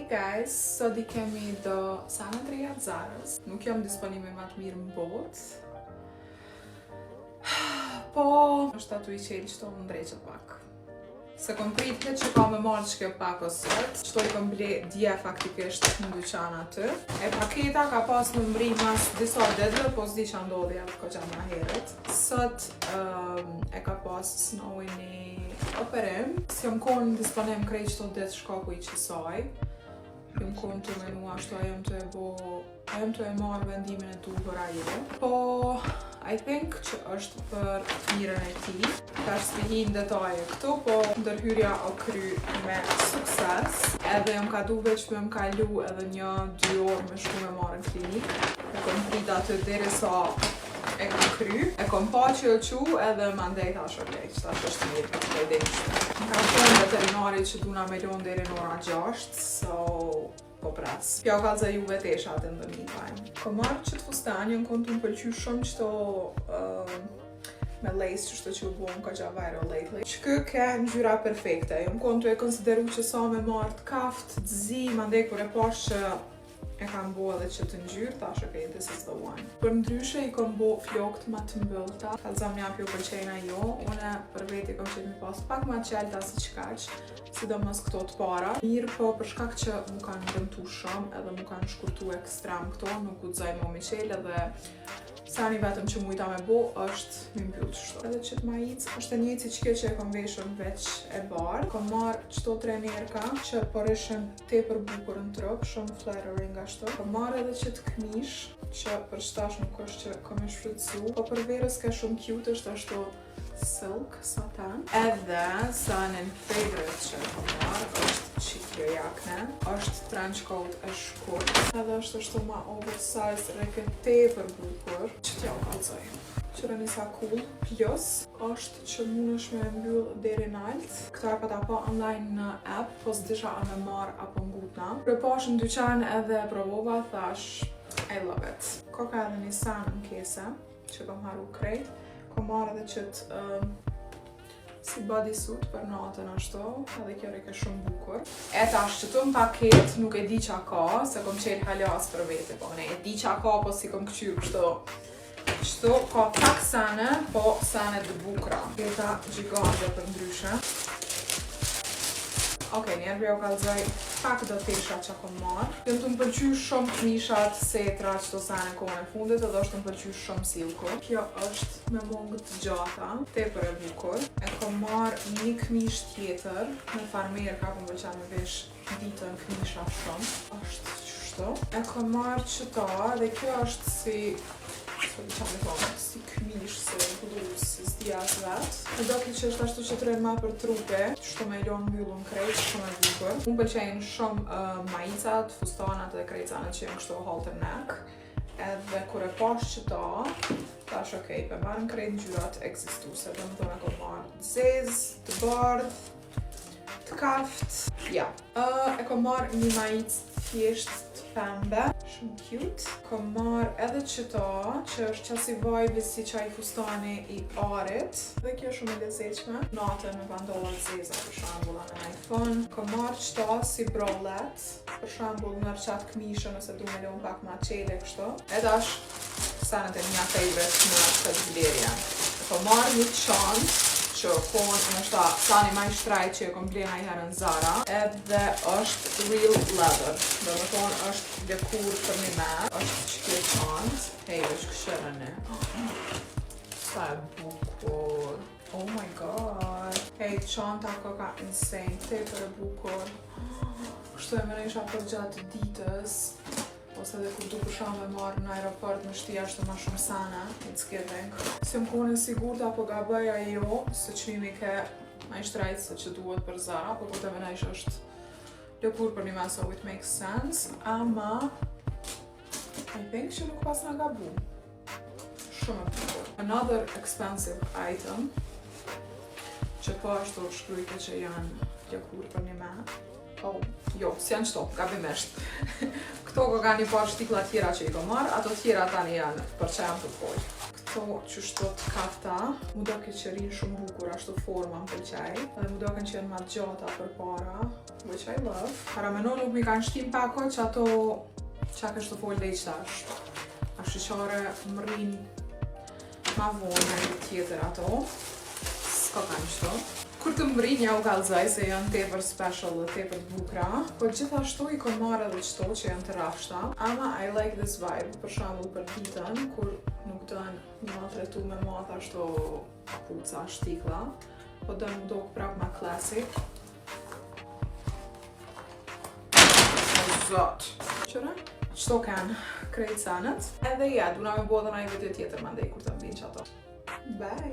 guys, sot I kemi do sana të reja të Zarës. Nuk jam disponime më të mirë në botë. Po, është atu I qelë qëto më ndreqët pak. Se kom prit që ka me marrë që kjo pak o sot, qëto I kom ble dje faktikisht në dyqan aty. E paketa ka pas në mri mas disa dedhe, po s'di që ndodhi atë ko që ma heret. Sot e ka pas snoj një operim. Si jam konë disponim krejt qëto detë shkaku I qësaj. Jam konë të menu ashtu, a jam të e marrë vendimin e tu për ajo. Po, I think që është për të mirën e ti. Tash s'pihin detaje këtu, po ndërhyrja o kry me sukses. Edhe jam ka du veç me më kalu edhe 1-2 orë me shku me marrë në klinik. E kom prit aty deri sa e kam kry. E kom pa që qu edhe më ndej tash okej, që tash është mirë për të edhishtë. Më kam thonë veterinari që duna me lon deri në ora 6, so po pres. Pja ka za juve teshat in the meantime. Ko marrë që të fustan, jën konë të më pëlqy shumë qëto me lace që shto që u buon ka gja viral lately. Që kë ke ngjyra perfekte. Jëm konë të e konsideru që sa me marrë të kaft, të zi, ma ndek për e pash që e kam bo edhe që të ngjyrë, tash okay, this is the one. Për ndryshe I kom bo flokët ma të mbëllta. Kalzam një apjo pëlqejna jo, une për veti kom qenë mi pas pak ma qelta si qkaq, sidomos këto të para. Mirë po për shkak që mu kanë dëmtu shumë edhe mu kanë shkurtu ekstrem këto, nuk guxoj mo mi qel edhe sani vetëm që mujta me bo është mi mbyll qështu. Edhe që të majic është e njëjtë si që kjo që e kom veshën veç e barë. Kom marrë qëto trenerka që porishën tepër bukur në trup, shumë flattering ashtu. Kom marrë edhe që të këmish që për shtash nuk është që kom e shfrytzu. Po për verës ka shumë cute është ashtu silk, satin. Edhe sanin favorite që e kom marrë është qikjo jakne. Është trench coat e shkurt. Edhe është ashtu ma oversized, reke tepër bukur. Që t'ja u kalzoj. Qëra njësa cool. Plus, është që mund është me mbyll deri nalt. Këta e pata pa online në app, po s'disha a me marrë apo ngutna. Prepash në dyqan edhe provova, thash, I love it. Ko ka edhe një sanë në kese, që kom haru krejt. Kom marrë edhe qëtë si bodysuit për natën ashtu, edhe kjo reke shumë bukur. E tash që tu në paket nuk e di qa ka, se kom qelë halas për vete, po ne e di qa ka, po si kom këqyrë kështu. Qëtu ka pak sane, po sane të bukra. Këta gjigande për ndryshe. Okej, njerë bjo kalzoj pak do tesha që kom marrë. Jëmë të më pëlqy shumë këmishat, setra, qëto sane kohën e fundit, edhe është të më pëlqy shumë silku. Kjo është me mongë të gjata, tepër e bukur. E kom marrë një këmish tjetër, me farmerë ka kom pëlqen me vesh ditën këmisha shumë. Është qështu. E kom marrë qëta, dhe kjo është si këmish, si bluz, si s'dijas vet. E do ki që është ashtu që të rejnë ma për trupe, qështu me ilon mbyllun krejt, shumë e bukur. Unë pëlqejnë shumë majicat, fustanat dhe krejcanat që jenë kështu halter neck. Edhe kur e pash qëta, tash okej, për marrën krejt ngjyrat ekzistuse, dhe më tonë e kom marrë të zez, të bardh, të kaft. Ja. E kom marrë një majic thjesht pembe, shumë cute. Kom marrë edhe qëta, që është qasi vibe si qaj fustani I arit. Dhe kjo shumë e lezeqme. Natën me bandollat zeza, për shambull, anë iPhone. Kom marrë qëta si bralette, për shambull nërë qatë këmishë nëse du me leon pak ma qele kështu. Edhe është sanet e mja favorite në këtë vlerja. Kom marrë një çantë, që konë në shta sani maj shtrajt që e kom blena I herën Zara, edhe është real leather. Dhe më tonë është lëkur për një me, është që kjo çantë. Hej, është këshërën e. Sa e bukur. Oh my god. Hej, çanta ka insane, tepër e bukur. Kështu e mërë isha për gjatë ditës. Ose dhe kur du përshamë me marrë në aeroport në shtia është ma shumë sana, it's giving. Se më kone sigurt apo ga bëja jo, se qmimi ke ma I shtrajtë se që duhet për Zara, po këtë e menajsh është lëkur për një me, so it makes sense. Ama, I think që nuk pas nga gabu. Shumë e bukur. Another expensive item, që po ashtu shkrujke që janë lëkur për një me. Oh, jo, si janë qëto, gabimisht. Këto ka një par shtikla tjera që I ko marrë, ato tjera tani janë për që janë të pojë. Këto qështot kafta, mu do ke që rinë shumë bukur ashtu forma më pëlqej, edhe mu do ke qenë ma gjata për para. which I love. Para me nuk mi kanë shtim pako që ato qa kështë të folë dhe i qëtash. A shqyqare më rrinë ma vonë në tjetër ato. S'ka kanë qëto. Kur të më rrinë ja u kalzaj se janë tepër special dhe tepër bukra. Po gjithashtu i kon marrë edhe qëto që janë të rafshta. Ama I like this vibe. Për shembull për ditën, kur nuk dën një maltretu me matha ashto puca, shtikla. Po dën më dok prap ma classic. Zot. Qëra? Qëto kanë krejt sanët. Edhe ja, duna me bodha na i video tjetër mandej kur të mbin që ato. Bye!